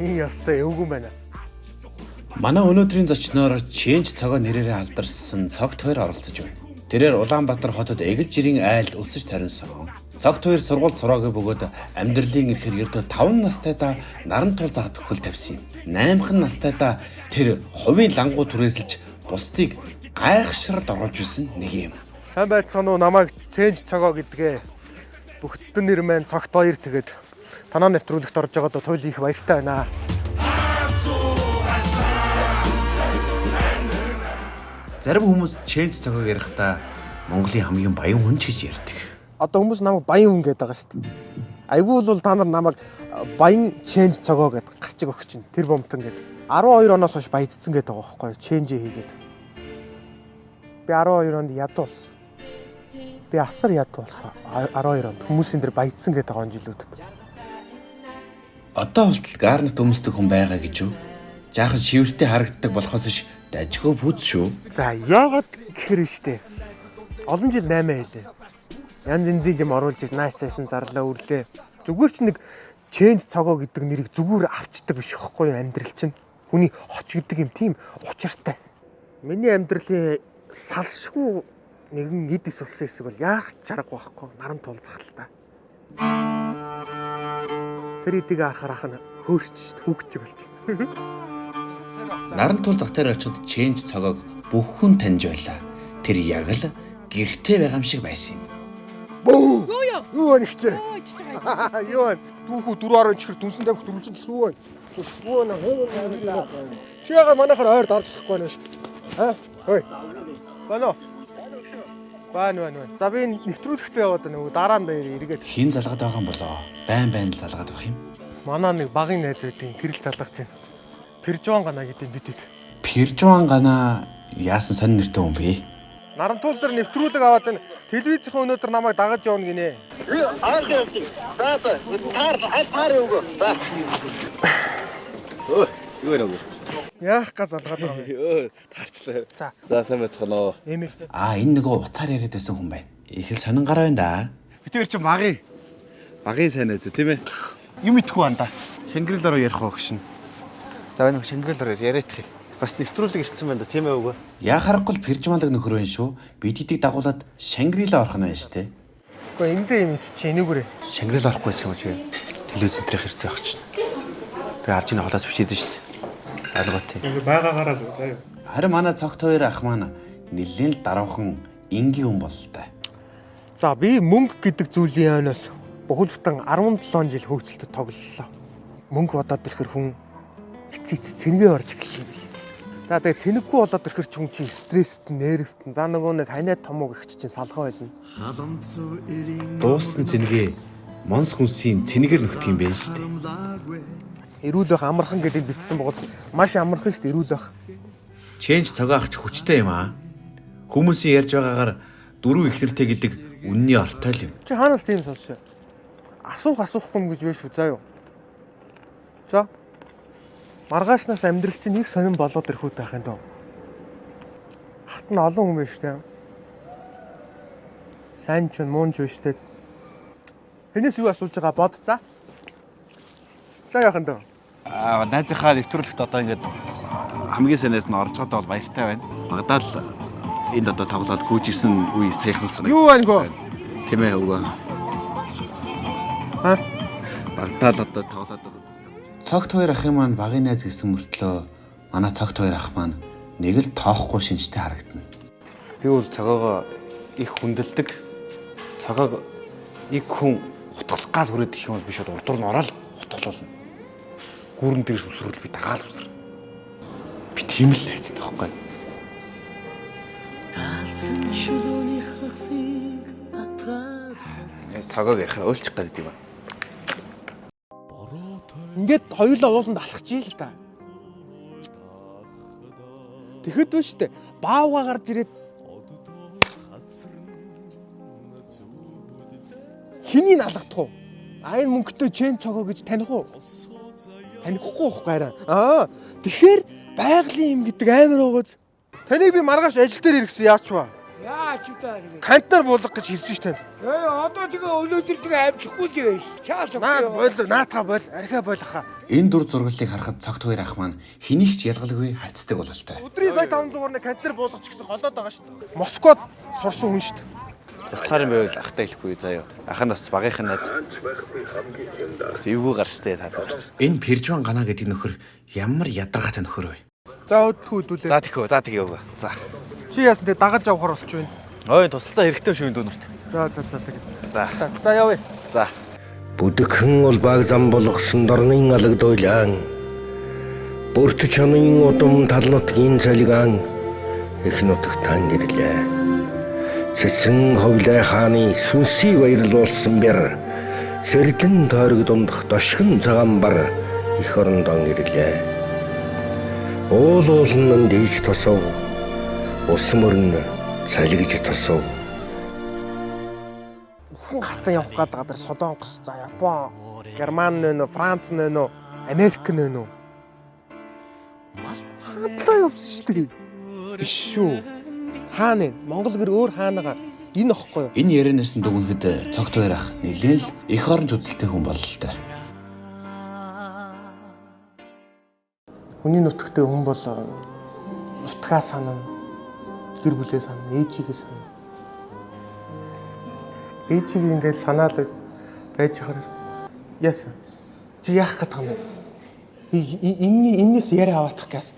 Ястай эвгүй байна. Манай өнөөдрийн зочноор Change цогоо нэрээрээ алдарсан цогт хоёр оролцож байна. Тэрээр Улаанбаатар хотод эгэл жирийн айлд өсөж таринсан. Цогт хоёр сургууль сураагүй бөгөөд амьдралын эрхээр ердөө 5 настайдаа наран тул заадаг хөл тавьсан юм. 8хан настайдаа тэр хувийн лангуу түрээсэлж бусдыг гайхшралд оруулж исэн нэг юм. Сайн байцгаана уу, намайг Change цогоо гэдгээ. Бүгдэн нэр маань цогт хоёр тэгээд танаа нэвтрүүлэгт орж байгаадаа туйл их баяртай байна. Зарим хүмүүс Change цогоог ярихдаа Монголын хамгийн баян хүн ч гэж ярьдаг. Одоо хүмүүс намайг баян хүн гэдэг байгаа шүү дээ. Айгүй бол та нар намайг баян Change цогоо гэд гарчиг өгч чинь. Тэр бомтон гэд. 12 оноос хойш баяжцсан гэдэг байгаа байхгүй юу? Change хийгээд. Би 12 онд ядуу болсон. Би асар ядуу болсон. 12 онд хүмүүсийн дээр баяжцсан гэдэг байгаа жилүүдэд. Одоо болтол гарнат өмсдөг хүн байгаа гэж юу? Жаахан шивэртэй харагддаг болохоос ш дажгүй пүүц шүү. За яагаад гэхээр штэ. Олон жил 8 хэлээ. Янз янзын юм оруулж нааш цаашин зарлаа үрлээ. Зүгээр ч нэг Change цогоо гэдэг нэрийг зүгээр авчдаг биш хэвгүй амьдрал чинь. Хүний хоч гэдэг юм тийм учиртай. Миний амьдралын салшгүй нэгэн эдис болсон хэсэг бол яах чарга байхгүй. Наран тул захал та. Тэр эдийг харахаар хөөрч хүүхч болчихно. Наран тул зах дээр очиод Change цогоог бүх хүн таньж байлаа. Тэр яг л гэртээ байгаа юм шиг байсан юм. Бөө! Юу нэгчээ? Юу? Түүхүү 4.1 чихэр дүнсэн тавих дүнсэн шүү. Бөө нэ. Чигээ манайхаар ойр дарж болохгүй нэ. Хөөе. Бано. Бано. За би нэвтрүүлэхтэй яваад нөгөө дараа нь эргээд. Хин залгаад байгаа юм болоо. Байн л залгаад байх юм. Манай нэг багын найз байдгийн тэрэл залгаж байна. Пиржван гана гэдэг бидэг. Пиржван гана яасан сонир нэртэй хүн бэ? Наран туул дээр нэвтрүүлэг аваад энэ телевизийн өнөөдөр намайг дагаж явна гинэ. Аач юм. Таар юу. За. Юу нэг. Яах га залгаад байгаа юм. Таарчлаа. За. За сайн байцгаана уу. Эмээ. Энэ нөгөө уцаар яриад байсан хүн байна. Их л сонин гараа байна да. Битээр чи багын сайн найз тийм ээ. Юм итгэхгүй анда. Шангирал руу ярих уу гэж шин. За энэ шангирал руу яриадах юм. Бас нэвтрүүлэг ирсэн байна да тийм ээ үгүй. Яа харахгүй пиржмалаг нөхөр байна шүү. Бид эдийг дагуулад Шангрила орох нь байна штэ. Гэхдээ эндээ юм чи энэгүрээ. Шангирал орохгүй гэсэн үг чи. Телевиз энтрэх хэрэгцээ авах чинь. Тэгээ арж ийн холоос бичээд штэ. Алгаатай. Ингээ байгаагаараа заяа. Харин манай цогт хоёр ах маань нэлээд л даруухан энгийн хүн бололтой. За би мөнгө гэдэг зүйлийн яанаас бүхэлдэн 17 жил хөөцөлдөд тоглолоо. Мөнгө бодоод ирэхэр хүн эцэц цэнгээ орж эхэлсэн юм. За тэгээ цэнэггүй болоод ирэхэр ч хүн чинь стресст, нервт, за нөгөө нэг ханаа томог их чинь салгаа байлна. Дууссан цэнгээ монс хүнсийн цэнгээр нөхдөг юм байна штэ. Эрүүл байх амархан гэдэг бичсэн бол маш амархан шүү дээ эрүүл байх. Change цогоо авч хүчтэй юм аа. Хүмүүсийн ярьж байгаагаар дөрөв их нэртэй гэдэг үнний ортой л юм. Чи хаанаас тийм сонсоо? Асуухгүй юм гэж байна шүү заа юу. За. Маргаашнаас амьдрал чинь их сонирн болоод ирэхүүд байх юм даа. Хат нь олон хүн байна шүү дээ. Сайн ч муу ч байна шүү дээ. Хэнээс юу асууж байгаа бод за. Сайн яхан даа. Найзынхаа нэвтрүүлэгт одоо ингээд хамгийн санаас нь орж байгаа бол баяртай байна. Багадаа л энд одоо тоглоод гүйжсэн үе саяхан санагдав. Юу байна гоо? Тийм ээ үгүй. Багадаа л одоо тоглоод байгаа. Цогт хоёр ахын маань багын найз гэсэн мөртлөө манай цогт хоёр ах маань нэг л тоохгүй шинжтэй харагдана. Би бол цогоогоо их хүндэлдэг. Цогоог их хүн хутгалах гал хүрээд их юм бол би шууд урдуур нь ороод хутгалуулна. Гүүрэн дээрс үсрүүл би дагаал үсэр. Би тийм л хайцсан таахгүй. Цогоог ярихаар ойлчих гэдэг юм аа. Ингээд хоёулаа ууланд алхачих л да. Тэгэхэд байна штэ. Баавга гарч ирээд хэнийг алгадах уу? Энэ мөнгөтэй Change цогоо гэж таних уу? Танихгүй байхгүй хараа. Тэгэхээр байгалийн юм гэдэг амар уугаз. Таныг би маргааш ажил дээр иргэсэн яач вэ? Яа ч удаа ингэ. Кантар буулгах гэж хэлсэн шүү дээ. Одоо тэгээ өнөөдөр тэгээ амжихгүй л байж. Чааш Наад бол наатаа бол архиа болгохаа. Энэ дур зурглалыг харахад цогт хоёр ах маань хэнийг ч ялгалгүй харьцдаг бололтой. Өдрийн сая 500-аар кантар буулгах ч гэсэн голоод байгаа шүү дээ. Москвад сурсан хүн шүү дээ. Туслахаар юм байвал ахтай хэлэхгүй заяа. Ах нь бас багийнхан найз. Бас эвгүй гарчтай таалаа. Энэ Пержван Гана гэдэг нөхөр ямар ядаргаатай нөхөр вэ? За өдөхүүдүүлээ. За тэгээ өгөө. За. Чи яасан тэгээ дагаж явахаар болчих вэ? Ой туслалцаа хэрэгтэй шүү дүүнэрт. За тэгээ. За. За явъя. За. Бүдгхэн улбааг зам болгосон дорны алагдуулан бүрт чонын удам тал нутгийн цалгаан их нутагтан ирлээ. Цэцэн ховлой хааны сүнсийг баярлуулсан бэр сэрдэн тойрог дундах дошгон цагаан бар их орондон ирлээ. Уул дийж тосов ус мөрн цалгиж тосов. Ухан хатан явах гээд байгаа дэр Солонгос, за Япон, Герман нөө, Франц нөө, Америк нөө. Хатлаа явсан шүү дээ. Биш шүү. Хаана вэ? Монгол гэр өөр хаанагаа энэ ихгүй юу? Энэ ярианаас нь дүгнэхэд цогт хоёр ах нэлээд л их оронч үзэлтэй хүн боллоо л та. Хүний нутагтай хүн бол нутгаа санана, гэр бүлээ санана, ээжигээ санана. Ээжийг ингээд санаал байж хараа. Яасан? Чи яах гээд байгаа юм бэ? Энээс яриа аваадах гээс.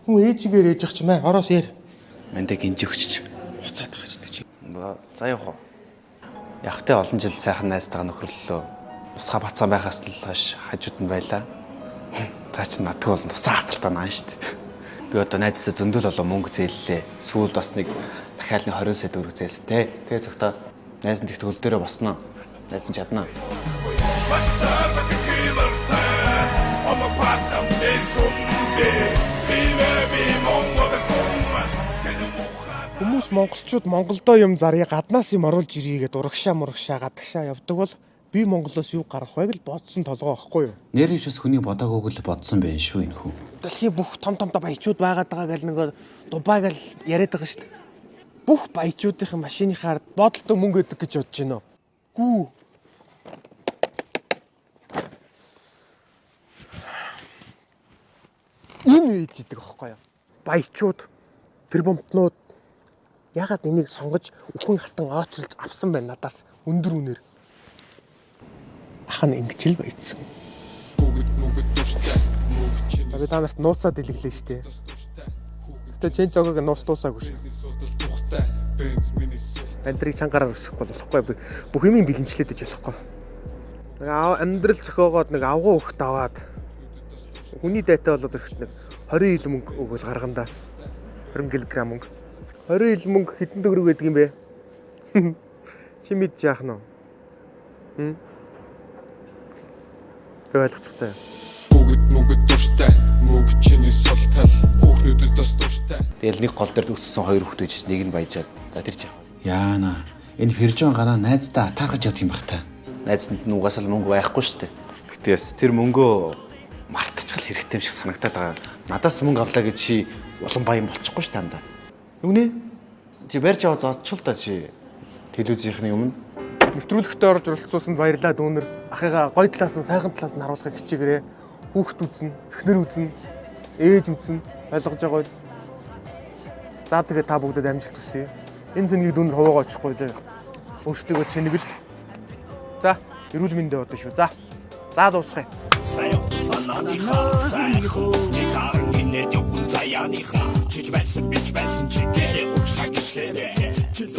Хүн ээжигээр ээж ах ч юм аа. Ороос яар. Мандаа гинж өгч хуцаад байгаа ч гэдэг чи. За явах уу. Явахтай олон жил сайхан найзтайгаа нөхөрлөлөө. Усгаа бацсан байхаас л хойш хажууд нь байлаа. Та чи надгүй бол тусаа хацалтаа наан штт. Би одоо найзсаа зөндөл болоо мөнгө зээллээ. Сүүлд бас нэг дахиад 20 сая төгрөг зээлсэн те. Тэгээ зөвхөн найз нь тэгт хөл дээрээ босноо. Найз нь чаднаа. Хүмүүс монголчууд Монголдоо юм зарья гаднаас юм оруулж ирийгээд урагшаа гадагшаа явдаг бол би Монголоос юу гарах вэ гэж бодсон толгой واخгүй юу? Нэрийч бас хүний бодоагүй л бодсон байх шүү энэ хүн. Дэлхийн бүх том баячууд байгаад байгаа гэл нэг Дубай гэл яриад байгаа шүү дээ. Бүх баячуудын машиныхаар бодолтой мөнгө өгдөг гэж бодож байна уу? Гүү. Энэ үйд идэг аахгүй юу? Баячууд тэр бомтнууд ягаад энийг сонгож үхэн хатан оочилж авсан байна надаас өндөр үнээр. Ах нь ингэж л байцсан. Би танарт нууцаад илгэлээ штэ. Гэтэ чин зогоог нууц дуусаагүй шүү. Амьдрыг чангараар өсөхгүй болохгүй бүх юмыг бэлэнчлээд иж болохгүй. Нэг амьдрал зөхөөгоод нэг авгуу хөхт аваад хүний дайтай болоод ирэхэд нэг 20 ил мөнгө өгөөл гаргандаа 20 кг мөнгө. 20 ил мөнгө хэдэн төгрөг гэдэг юм бэ? Чи мэд яах нь вэ? Тэг ойлгочих цаа. Бүгд дуртай, мөнгө чиний сул тал, хүүхдүүдэд бас дуртай. Тэгэл нэг гол дээр өссөн хоёр хүүхэд байж нэг нь баяжаад. За тэр чи. Яана. Энэ Пержван Гана найздаа атаархаж явдаг юм бах та. Найзд нь угаасаа мөнгө байхгүй шүү дээ. Гэтээс тэр мөнгөө мартчихл хэрэгтэй юм шиг санагдаад байгаа. Надаас мөнгө авлаа гэж чи улан баян болчихгүй шүү тандаа. Нүгнэ? Чи барьж аваад зодчул та чи телевизийнхний өмнө Нэвтрүүлэгтээ орж оролцуулсанд баярлалаа дүүнер. Ахыгаа гоё талаас нь сайхан талаас нь харуулахыг хичээгээрээ. Хүүхд үзнэ, эхнэр үзнэ, ээж үзнэ. Ойлгож байгаа биз? За тэгээ та бүгдээ амжилт хүсье. Энэ зэнийг дүүнер хуваагаа очихгүй заа. Өөртөө чинэг л. За, эрүүл мэндэ одоо шүү. За дуусгая. Сайн санааныхаа сайн хөө нэг харин инээд явсан заяаныхаа чиж байсан бич байсан чи гэрээ